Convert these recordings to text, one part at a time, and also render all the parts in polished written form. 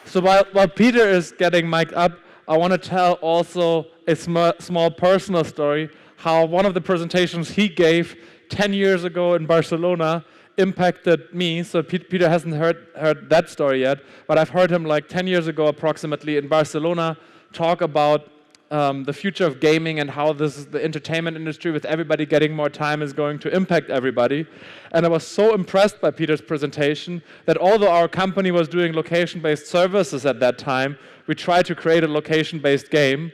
So while Peter is getting mic'd up, I want to tell also a small personal story, how one of the presentations he gave 10 years ago in Barcelona impacted me. So Peter hasn't heard that story yet, but I've heard him like 10 years ago approximately in Barcelona talk about the future of gaming and how the entertainment industry with everybody getting more time is going to impact everybody. And I was so impressed by Peter's presentation that although our company was doing location-based services at that time, we tried to create a location-based game.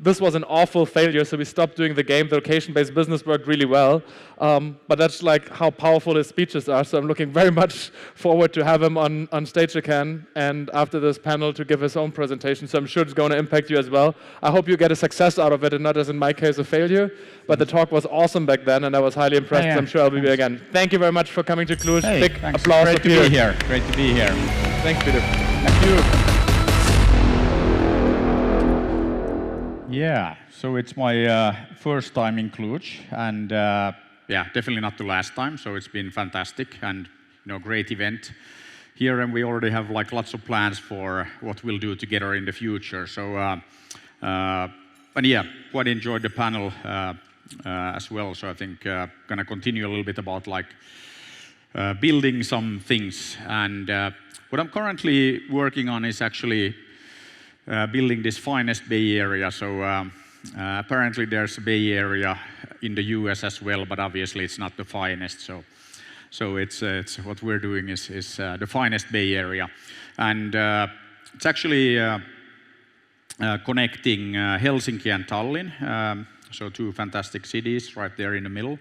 This was an awful failure, so we stopped doing the game. The location-based business worked really well, but that's like how powerful his speeches are. So I'm looking very much forward to have him on stage again, and after this panel to give his own presentation. So I'm sure it's going to impact you as well. I hope you get a success out of it, and not as in my case a failure. But the talk was awesome back then, and I was highly impressed. Yeah, I'm sure I'll be here again. Thank you very much for coming to Cluj. Hey, Big thanks. applause Great for to Peter. be here. Great to be here. Thanks, Peter. Thank you. Yeah, so it's my first time in Cluj, and yeah, definitely not the last time. So it's been fantastic and great event here, and we already have like lots of plans for what we'll do together in the future. So, and yeah, quite enjoyed the panel as well. So I think gonna continue a little bit about like building some things, and what I'm currently working on is actually building this FinEst Bay Area. So apparently there's a Bay Area in the US as well, but obviously it's not the finest. So it's what we're doing is the FinEst Bay Area, and it's actually connecting Helsinki and Tallinn, so two fantastic cities right there in the middle,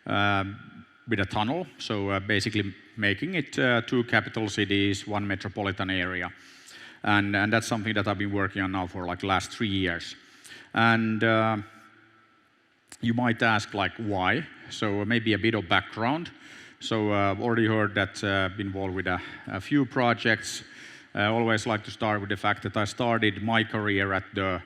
with a tunnel. So basically making it two capital cities, one metropolitan area. And that's something that I've been working on now for like the last 3 years. And you might ask like why? So maybe a bit of background. So I've already heard that I've been involved with a few projects. I always like to start with the fact that I started my career at the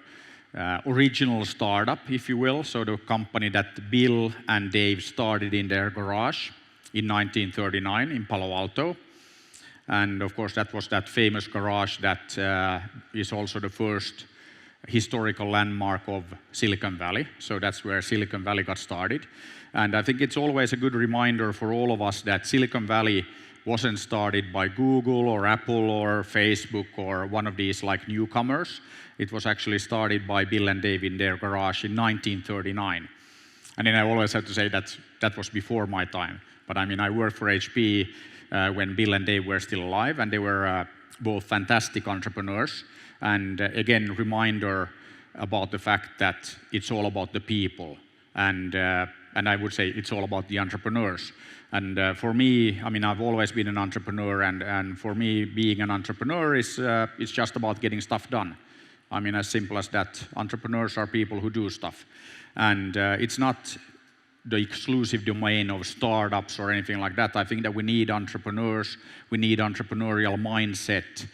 original startup, if you will. So the company that Bill and Dave started in their garage in 1939 in Palo Alto. And of course, that was that famous garage that is also the first historical landmark of Silicon Valley. So that's where Silicon Valley got started. And I think it's always a good reminder for all of us that Silicon Valley wasn't started by Google or Apple or Facebook or one of these like newcomers. It was actually started by Bill and Dave in their garage in 1939. And then I always have to say that that was before my time. But I mean, I worked for HP when Bill and Dave were still alive, and they were both fantastic entrepreneurs. And again, reminder about the fact that it's all about the people, and I would say it's all about the entrepreneurs. And for me, I mean, I've always been an entrepreneur, and for me, being an entrepreneur is it's just about getting stuff done. I mean, as simple as that. Entrepreneurs are people who do stuff, and it's not the exclusive domain of startups or anything like that. I think that we need entrepreneurs, we need entrepreneurial mindset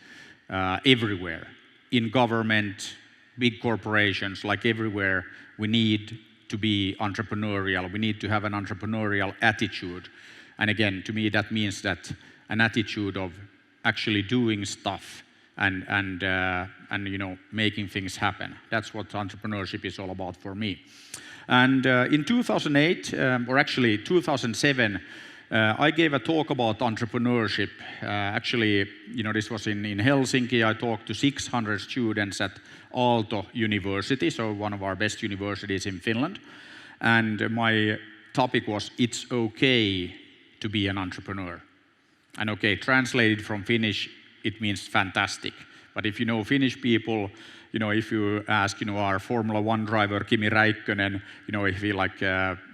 everywhere. In government, big corporations, like everywhere, we need to be entrepreneurial. We need to have an entrepreneurial attitude. And again, to me, that means that an attitude of actually doing stuff and making things happen. That's what entrepreneurship is all about for me. And in 2008, or actually 2007, I gave a talk about entrepreneurship. Actually, this was in Helsinki. I talked to 600 students at Aalto University, so one of our best universities in Finland. And my topic was, it's okay to be an entrepreneur. And okay, translated from Finnish, it means fantastic. But if you know Finnish people, if you ask, our Formula 1 driver Kimi Räikkönen, if he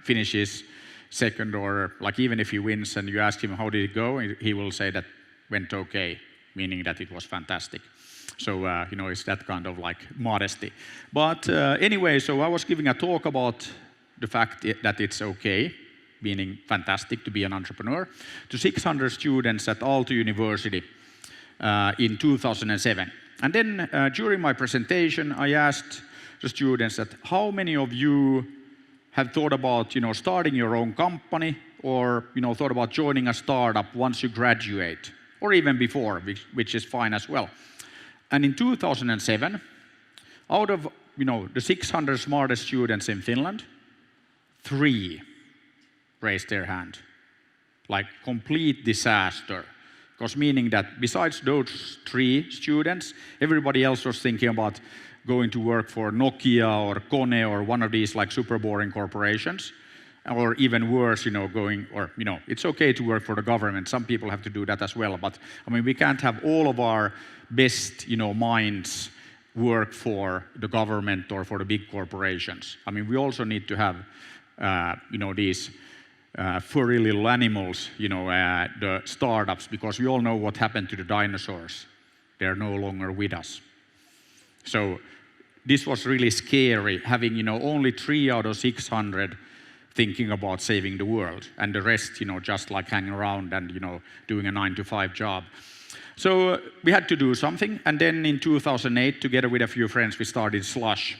finishes second, or like even if he wins and you ask him how did it go, he will say that went okay, meaning that it was fantastic. So it's that kind of like modesty. But anyway, so I was giving a talk about the fact that it's okay, meaning fantastic, to be an entrepreneur, to 600 students at Aalto University in 2007. And then during my presentation, I asked the students that how many of you have thought about, starting your own company, or, thought about joining a startup once you graduate? or even before, which is fine as well. And in 2007, out of the 600 smartest students in Finland, 3 raised their hand. Like complete disaster. Because meaning that besides those 3 students, everybody else was thinking about going to work for Nokia or Kone or one of these like super boring corporations. Or even worse, it's okay to work for the government. Some people have to do that as well. But I mean, we can't have all of our best, minds work for the government or for the big corporations. I mean, we also need to have, these furry little animals, the startups, because we all know what happened to the dinosaurs. They're no longer with us. So this was really scary, having, only 3 out of 600 thinking about saving the world, and the rest, just like hanging around and, doing a 9-to-5 job. So we had to do something, and then in 2008, together with a few friends, we started Slush.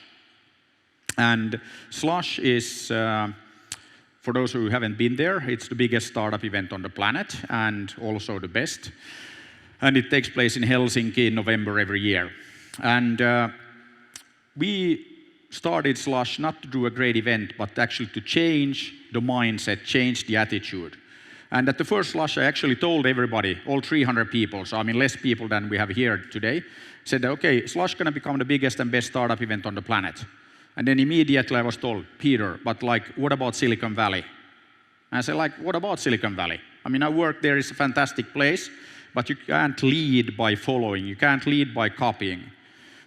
And Slush is, for those who haven't been there, it's the biggest startup event on the planet, and also the best. And it takes place in Helsinki in November every year. And we started Slush not to do a great event, but actually to change the mindset, change the attitude. And at the first Slush, I actually told everybody, all 300 people, so I mean less people than we have here today, said, okay, Slush is going to become the biggest and best startup event on the planet. And then immediately I was told, Peter, but like, what about Silicon Valley? And I said, like, what about Silicon Valley? I mean, I work there, it's a fantastic place, but you can't lead by following, you can't lead by copying.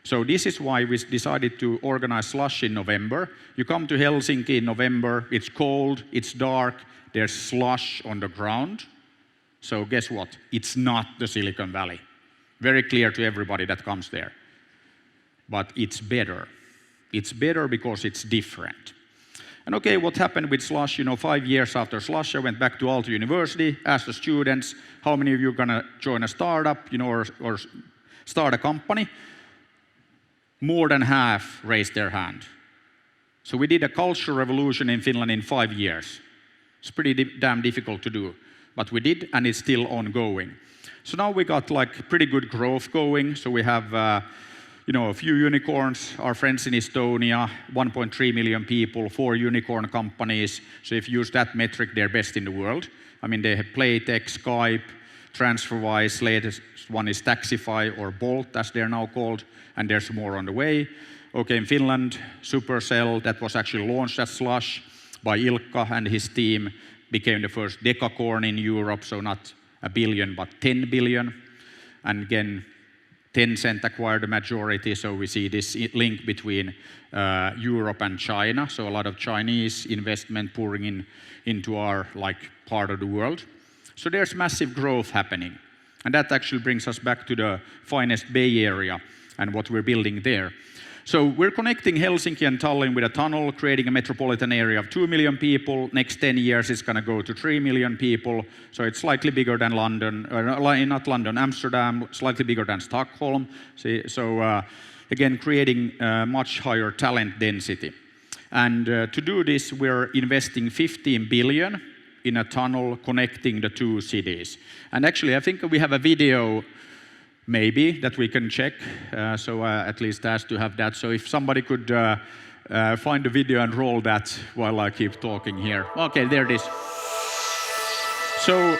So this is why we decided to organize Slush in November. You come to Helsinki in November, it's cold, it's dark, there's slush on the ground. So guess what? It's not the Silicon Valley. Very clear to everybody that comes there. But it's better. It's better because it's different. And okay, what happened with Slush? 5 years after Slush, I went back to Aalto University, asked the students, how many of you are going to join a startup, or start a company? More than half raised their hand. So we did a cultural revolution in Finland in 5 years. It's pretty damn difficult to do, but we did, and it's still ongoing. So now we got like pretty good growth going. So we have, a few unicorns, our friends in Estonia, 1.3 million people, 4 unicorn companies. So if you use that metric, they're best in the world. I mean, they have Playtech, Skype, TransferWise, latest one is Taxify or Bolt, as they're now called, and there's more on the way. Okay, in Finland, Supercell, that was actually launched as Slush by Ilkka and his team, became the first decacorn in Europe, so not a billion, but 10 billion. And again, Tencent acquired the majority, so we see this link between Europe and China. So a lot of Chinese investment pouring into our part of the world. So there's massive growth happening. And that actually brings us back to the FinEst Bay Area and what we're building there. So we're connecting Helsinki and Tallinn with a tunnel, creating a metropolitan area of 2 million people. Next 10 years, it's going to go to 3 million people. So it's slightly bigger than London, not London, Amsterdam, slightly bigger than Stockholm. So again, creating much higher talent density. And to do this, we're investing 15 billion in a tunnel connecting the 2 cities. And actually, I think we have a video maybe that we can check, so at least asked to have that. So if somebody could find the video and roll that while I keep talking here. Okay, there it is. So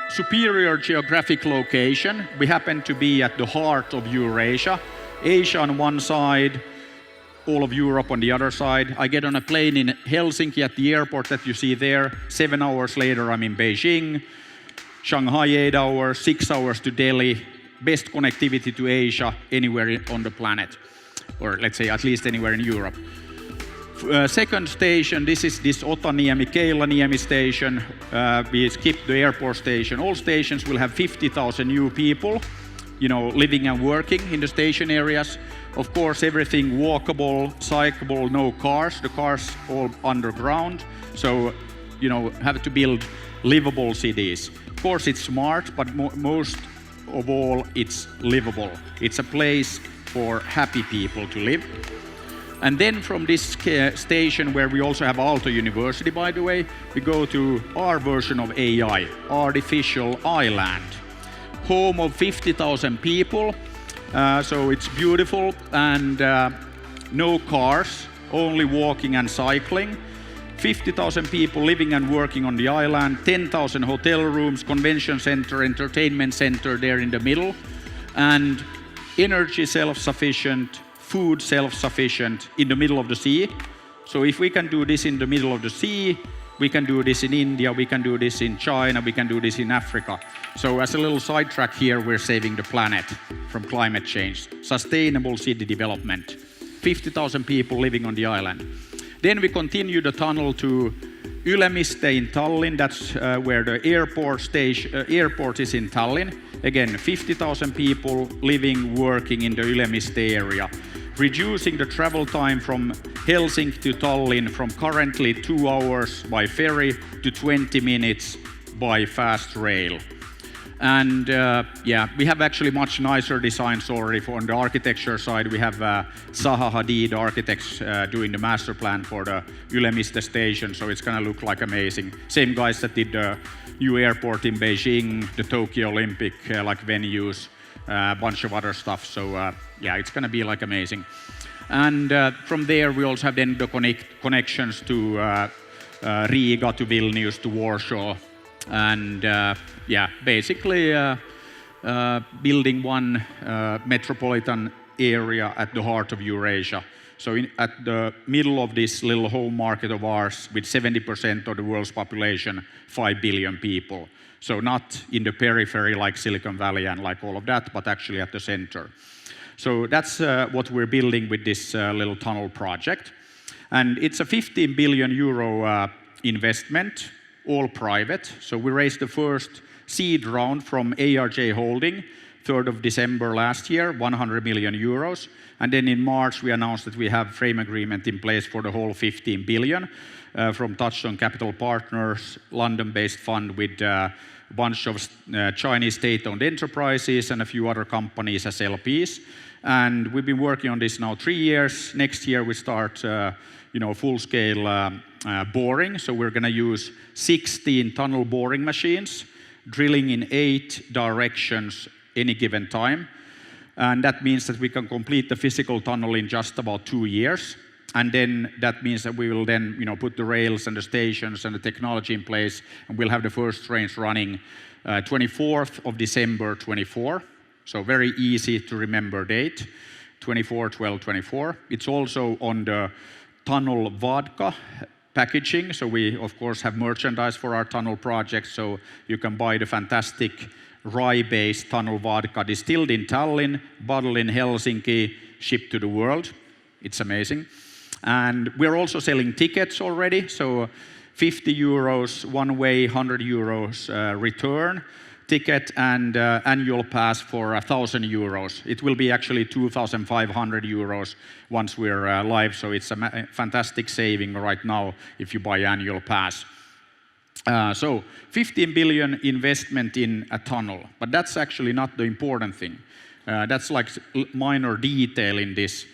superior geographic location. We happen to be at the heart of Eurasia. Asia on one side, all of Europe on the other side. I get on a plane in Helsinki at the airport that you see there. 7 hours later, I'm in Beijing. Shanghai, 8 hours, 6 hours to Delhi. Best connectivity to Asia anywhere on the planet, or let's say at least anywhere in Europe. Second station, this is this Otaniemi, Keilaniemi station. We skipped the airport station. All stations will have 50,000 new people, living and working in the station areas. Of course, everything walkable, cyclable, no cars. The cars all underground. So, have to build livable cities. Of course, it's smart, but most of all, it's livable. It's a place for happy people to live. And then from this station, where we also have Aalto University, by the way, we go to our version of AI, Artificial Island. home of 50,000 people. So it's beautiful, and no cars, only walking and cycling. 50,000 people living and working on the island, 10,000 hotel rooms, convention center, entertainment center there in the middle, and energy self-sufficient, food self-sufficient in the middle of the sea. So if we can do this in the middle of the sea, we can do this in India, we can do this in China, we can do this in Africa. So as a little sidetrack here, we're saving the planet from climate change. Sustainable city development. 50,000 people living on the island. Then we continue the tunnel to Ülemiste in Tallinn. That's where the airport is in Tallinn. Again, 50,000 people living, working in the Ülemiste area, reducing the travel time from Helsinki to Tallinn from currently 2 hours by ferry to 20 minutes by fast rail. And we have actually much nicer designs already on the architecture side. We have Zaha Hadid architects doing the master plan for the Ülemiste station, so it's gonna look like amazing. Same guys that did the new airport in Beijing, the Tokyo Olympic like venues, a bunch of other stuff. So it's gonna be like amazing. And from there we also have then the connections to Riga, to Vilnius, to Warsaw. And basically building one metropolitan area at the heart of Eurasia. So at the middle of this little home market of ours, with 70% of the world's population, 5 billion people. So not in the periphery like Silicon Valley and like all of that, but actually at the center. So that's what we're building with this little tunnel project. And it's a 15 billion euro investment, all private. So we raised the first seed round from ARJ Holding, 3rd of December last year, 100 million euros. And then in March, we announced that we have frame agreement in place for the whole 15 billion from Touchstone Capital Partners, London-based fund with a bunch of Chinese state-owned enterprises and a few other companies as LPs. And we've been working on this now 3 years. Next year, we start full-scale boring. So we're going to use 16 tunnel boring machines, drilling in 8 directions any given time. And that means that we can complete the physical tunnel in just about 2 years. And then that means that we will then put the rails and the stations and the technology in place, and we'll have the first trains running 24th of December 24. So very easy to remember date, 24/12/24. It's also on the tunnel vodka packaging. So we, of course, have merchandise for our tunnel project. So you can buy the fantastic rye-based tunnel vodka distilled in Tallinn, bottled in Helsinki, shipped to the world. It's amazing. And we're also selling tickets already. So 50 euros one way, 100 euros return ticket, and annual pass for 1,000 euros. It will be actually 2,500 euros once we're live, so it's a fantastic saving right now if you buy annual pass. So 15 billion investment in a tunnel, but that's actually not the important thing. That's like minor detail in this.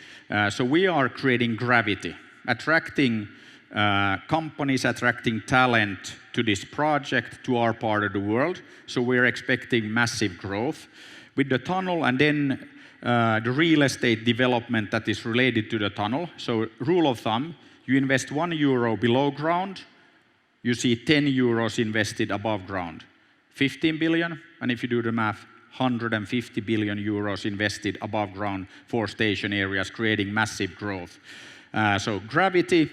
So we are creating gravity, attracting companies, attracting talent to this project, to our part of the world. So we're expecting massive growth with the tunnel, and then the real estate development that is related to the tunnel. So rule of thumb, you invest 1 euro below ground, you see 10 euros invested above ground. 15 billion, and if you do the math, 150 billion euros invested above ground for station areas, creating massive growth. So gravity.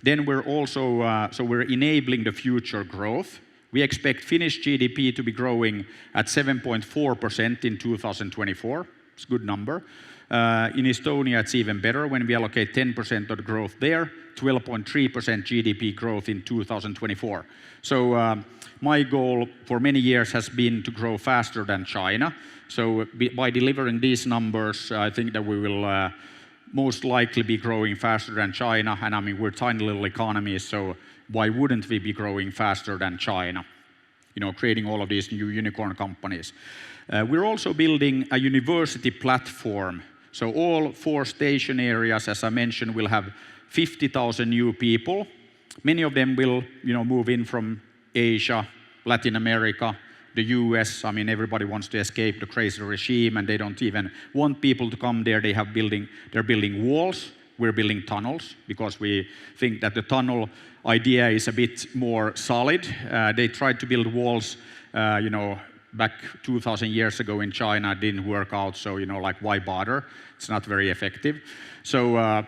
Then we're also we're enabling the future growth. We expect Finnish GDP to be growing at 7.4% in 2024. It's a good number. In Estonia, it's even better when we allocate 10% of the growth there, 12.3% GDP growth in 2024. So my goal for many years has been to grow faster than China. So by delivering these numbers, I think that we will most likely be growing faster than China. And I mean, we're tiny little economies, so why wouldn't we be growing faster than China? Creating all of these new unicorn companies. We're also building a university platform. So all 4 station areas, as I mentioned, will have 50,000 new people. Many of them will, move in from Asia, Latin America, the US, I mean, everybody wants to escape the crazy regime and they don't even want people to come there. They're building walls. We're building tunnels because we think that the tunnel idea is a bit more solid. They tried to build walls, back 2,000 years ago in China. It didn't work out, so, like, why bother? It's not very effective. So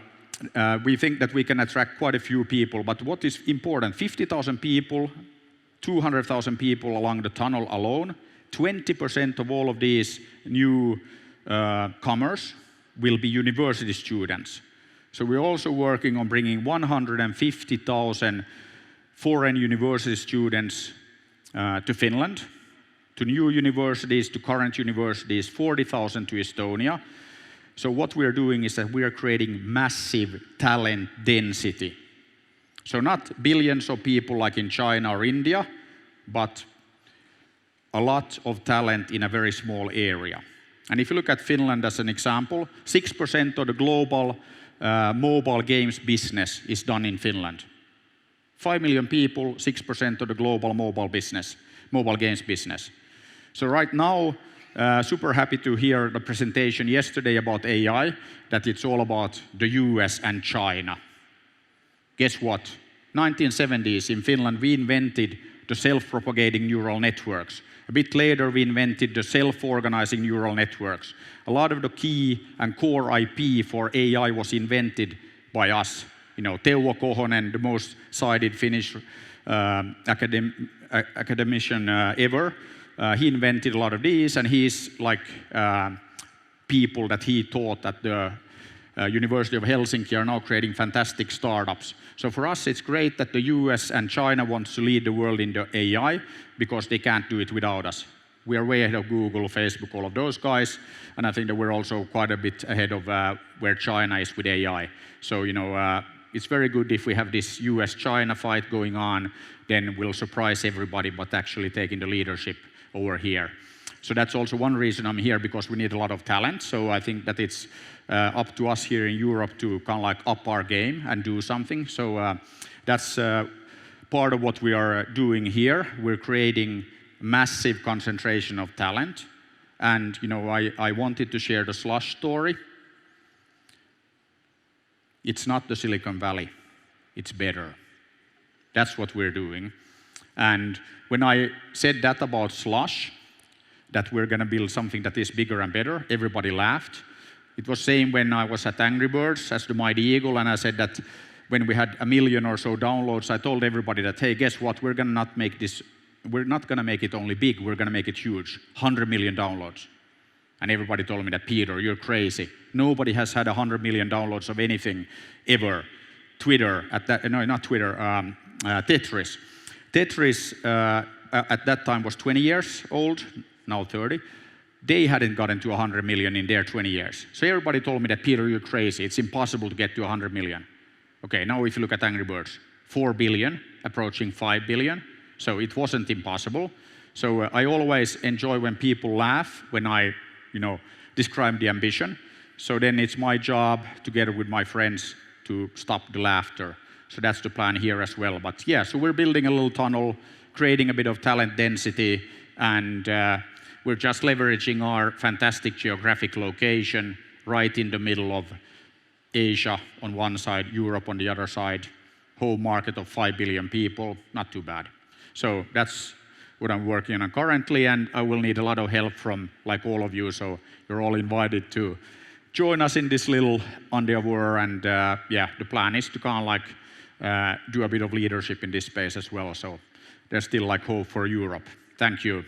we think that we can attract quite a few people, but what is important, 50,000 people, 200,000 people along the tunnel alone, 20% of all of these new comers will be university students. So we're also working on bringing 150,000 foreign university students to Finland, to new universities, to current universities, 40,000 to Estonia. So what we're doing is that we are creating massive talent density. So not billions of people like in China or India, but a lot of talent in a very small area. And if you look at Finland as an example, 6% of the global mobile games business is done in Finland. 5 million people, 6% of the global mobile games business. So right now, super happy to hear the presentation yesterday about AI, that it's all about the US and China. Guess what? 1970s in Finland, we invented the self-propagating neural networks. A bit later, we invented the self-organizing neural networks. A lot of the key and core IP for AI was invented by us. Teuvo Kohonen, the most cited Finnish academician ever, he invented a lot of these, and he's like people that he taught at the University of Helsinki are now creating fantastic startups. So for us, it's great that the US and China wants to lead the world in the AI because they can't do it without us. We are way ahead of Google, Facebook, all of those guys, and I think that we're also quite a bit ahead of where China is with AI. So, it's very good if we have this US-China fight going on, then we'll surprise everybody, but actually taking the leadership over here. So that's also one reason I'm here, because we need a lot of talent. So I think that it's up to us here in Europe to kind of like up our game and do something. So that's part of what we are doing here. We're creating massive concentration of talent. And I wanted to share the Slush story. It's not the Silicon Valley. It's better. That's what we're doing. And when I said that about Slush, that we're going to build something that is bigger and better, everybody laughed. It was same when I was at Angry Birds as the Mighty Eagle, and I said that when we had 1 million or so downloads, I told everybody that, hey, guess what? We're not going to make it only big, we're going to make it huge, 100 million downloads. And everybody told me that, Peter, you're crazy. Nobody has had 100 million downloads of anything ever. Tetris. Tetris at that time was 20 years old, now 30. They hadn't gotten to 100 million in their 20 years. So everybody told me that, Peter, you're crazy. It's impossible to get to 100 million. Okay, now if you look at Angry Birds, 4 billion, approaching 5 billion. So it wasn't impossible. So I always enjoy when people laugh when I, describe the ambition. So then it's my job, together with my friends, to stop the laughter. So that's the plan here as well. But yeah, so we're building a little tunnel, creating a bit of talent density, and we're just leveraging our fantastic geographic location right in the middle of Asia on one side, Europe on the other side, home market of 5 billion people, not too bad. So that's what I'm working on currently, and I will need a lot of help from like all of you, so you're all invited to join us in this little endeavor, and the plan is to kind of like do a bit of leadership in this space as well, so there's still like hope for Europe. Thank you.